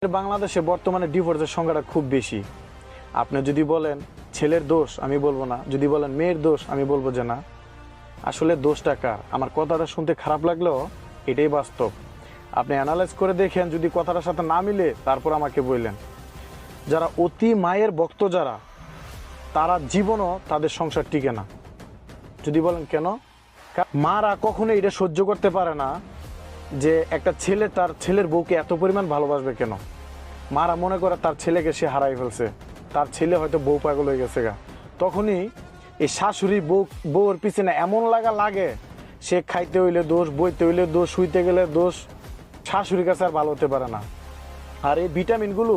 বাংলাদেশে বর্তমানে ডিভোর্সের সংখ্যাটা খুব বেশি। আপনি যদি বলেন ছেলের দোষ, আমি বলবো না। যদি বলেন মেয়ের দোষ, আমি বলবো যে না, আসলে দোষটা কার। আমার কথাটা শুনতে খারাপ লাগলেও এটাই বাস্তব। আপনি অ্যানালাইজ করে দেখেন, যদি কথাটার সাথে না মিলে তারপর আমাকে বললেন। যারা অতি মায়ের ভক্ত যারা, তারা জীবনও তাদের সংসার টিকে না। যদি বলেন কেন, মারা কখনো এটা সহ্য করতে পারে না যে একটা ছেলে তার ছেলের বউকে এত পরিমাণ ভালোবাসবে কেন। মারা মনে করে তার ছেলেকে সে হারাই ফেলছে, তার ছেলে হয়তো বউ পাগল হয়ে গেছে গা। তখনই এই শাশুড়ি বউর পিছনে এমন লাগে, সে খাইতে হইলে দোষ, বইতে হইলে দোষ, শুইতে গেলে দোষ। শাশুড়ির কাছে আর ভালো হতে পারে না। আর এই ভিটামিনগুলো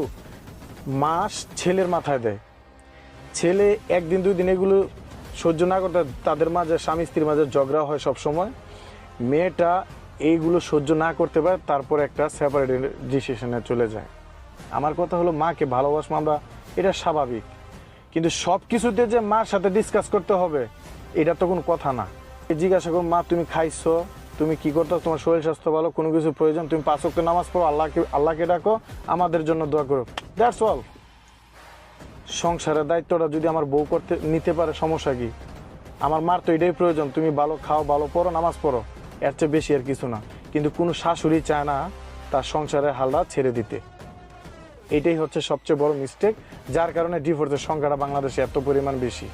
মাস ছেলের মাথায় দেয়। ছেলে একদিন দুই দিন এগুলো সহ্য না করতে তাদের মাঝে, স্বামী স্ত্রীর মাঝে ঝগড়া হয় সব সময়। মেয়েটা এইগুলো সহ্য না করতে পারে, তারপর একটা সেপারেট ডিসিশনে চলে যায়। আমার কথা হলো, মাকে ভালোবাসবো আমরা, এটা স্বাভাবিক, কিন্তু সব কিছুতে যে মার সাথে ডিসকাস করতে হবে এটা তো কোনো কথা না। জিজ্ঞাসা করো, মা তুমি খাইছো, তুমি কি করতো, তোমার শরীর স্বাস্থ্য ভালো, কোনো কিছু প্রয়োজন, তুমি 5 ওয়াক্ত নামাজ পড়ো, আল্লাহকে ডাকো, আমাদের জন্য দোয়া করো, দ্যাটস অল। সংসারের দায়িত্বটা যদি আমার বউ নিতে পারে, সমস্যা কি? আমার মার তো এটাই প্রয়োজন, তুমি ভালো খাও, ভালো পড়ো, নামাজ পড়ো, এর চেয়ে বেশি আর কিছু না। কিন্তু কোনো শাশুড়ি চায় না তার সংসারের হালটা ছেড়ে দিতে। এটাই হচ্ছে সবচেয়ে বড় মিস্টেক, যার কারণে ডিভোর্সের সংখ্যাটা বাংলাদেশে এত পরিমাণ বেশি।